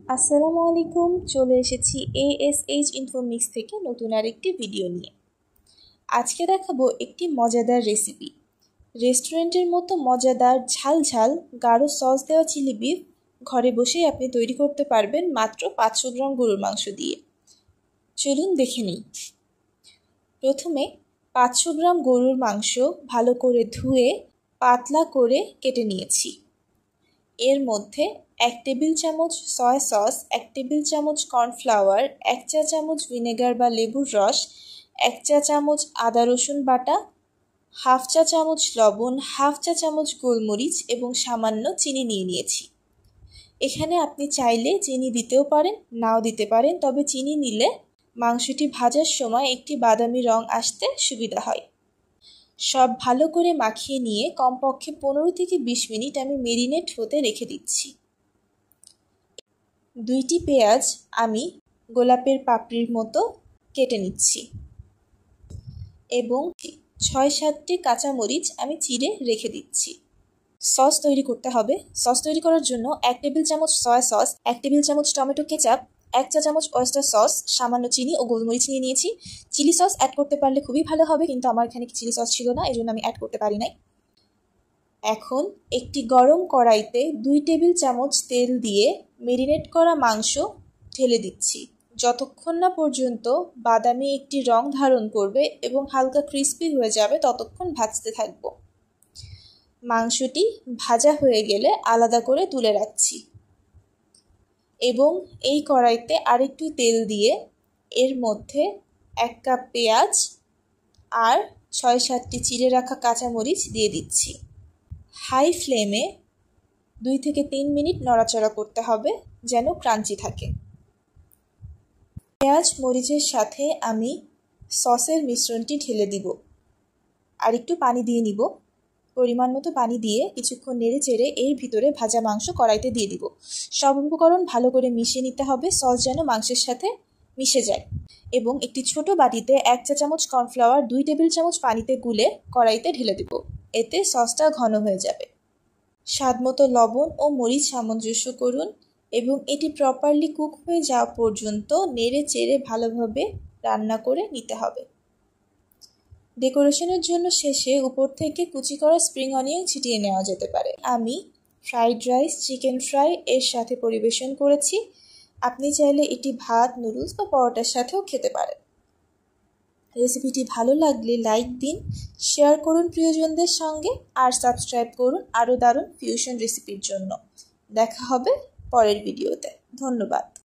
আসসালামু আলাইকুম, চলে এসেছি ASH ইনফোমিক্স থেকে নতুন আরেকটি ভিডিও নিয়ে। আজকে দেখাবো একটি মজাদার রেসিপি। রেস্টুরেন্টের মতো মজাদার ঝাল ঝাল গাঢ় সস দেওয়া চিলি বিফ ঘরে বসেই আপনি তৈরি করতে পারবেন মাত্র 500 গ্রাম গরুর মাংস দিয়ে। চলুন দেখে নিই। প্রথমে 500 গ্রাম গরুর মাংস ভালো করে ধুয়ে পাতলা করে কেটে নিয়েছি। এর মধ্যে 1 টেবিল চামচ সয়া সস, 1 টেবিল চামচ কর্নফ্লাওয়ার, 1 চা চামচ ভিনেগার বা লেবুর রস, 1 চা চামচ আদা রসুন বাটা, হাফ চা চামচ লবণ, হাফ চা চামচ গোলমরিচ এবং সামান্য চিনি নিয়ে নিয়েছি। এখানে আপনি চাইলে চিনি দিতেও পারেন, নাও দিতে পারেন, তবে চিনি নিলে মাংসটি ভাজার সময় একটি বাদামি রং আসতে সুবিধা হয়। সব ভালো করে মাখিয়ে নিয়ে কমপক্ষে 15 থেকে 20 মিনিট আমি মেরিনেট হতে রেখে দিচ্ছি। 2টি পেঁয়াজ আমি গোলাপের পাপড়ির মতো কেটে নিচ্ছি এবং 6-7টি কাঁচামরিচ আমি চিড়ে রেখে দিচ্ছি। সস তৈরি করতে হবে। সস তৈরি করার জন্য 1 টেবিল চামচ সয়া সস, 1 টেবিল চামচ টমেটো কেচাপ, 1 চা চামচ অয়েস্টার সস, সামান্য চিনি ও গোলমরিচ নিয়ে নিয়েছি। চিলি সস অ্যাড করতে পারলে খুবই ভালো হবে, কিন্তু আমার এখানে চিলি সস ছিল না, এজন্য আমি অ্যাড করতে পারি নাই। এখন একটি গরম কড়াইতে 2 টেবিল চামচ তেল দিয়ে মেরিনেট করা মাংস ঢেলে দিচ্ছি। যতক্ষণ না পর্যন্ত বাদামি একটি রং ধারণ করবে এবং হালকা ক্রিস্পি হয়ে যাবে ততক্ষণ ভাজতে থাকব। মাংসটি ভাজা হয়ে গেলে আলাদা করে তুলে রাখছি এবং এই কড়াইতে আরেকটু তেল দিয়ে এর মধ্যে 1 কাপ পেঁয়াজ আর 6-7টি চিড়ে রাখা কাঁচামরিচ দিয়ে দিচ্ছি। হাই ফ্লেমে 2 থেকে 3 মিনিট নড়াচড়া করতে হবে যেন ক্রাঞ্চি থাকে। পেঁয়াজ মরিচের সাথে আমি সসের মিশ্রণটি ঢেলে দিব আর একটু পানি দিয়ে নিব। পরিমাণ মতো পানি দিয়ে কিছুক্ষণ নেড়ে চেড়ে এর ভিতরে ভাজা মাংস কড়াইতে দিয়ে দিব। সব উপকরণ ভালো করে মিশিয়ে নিতে হবে, সস যেন মাংসের সাথে মিশে যায়। এবং একটি ছোট বাটিতে 1 চা চামচ কর্নফ্লাওয়ার 2 টেবিল চামচ পানিতে গুলে কড়াইতে ঢেলে দেব। এতে সসটা ঘন হয়ে যাবে। স্বাদমতো লবণ ও মরিচ সামঞ্জস্য করুন এবং এটি প্রপারলি কুক হয়ে যাওয়া পর্যন্ত নেড়ে চেড়ে ভালোভাবে রান্না করে নিতে হবে। ডেকোরেশনের জন্য শেষে উপর থেকে কুচি করা স্প্রিং অনিয়ন ছিটিয়ে নেওয়া যেতে পারে। আমি ফ্রাইড রাইস, চিকেন ফ্রাই এর সাথে পরিবেশন করেছি। আপনি চাইলে এটি ভাত, নুডলস বা পরোটার সাথেও খেতে পারেন। রেসিপিটি ভালো লাগলে লাইক দিন, শেয়ার করুন প্রিয়জনদের সঙ্গে আর সাবস্ক্রাইব করুন আরও দারুণ ফিউশন রেসিপির জন্য। দেখা হবে পরের ভিডিওতে। ধন্যবাদ।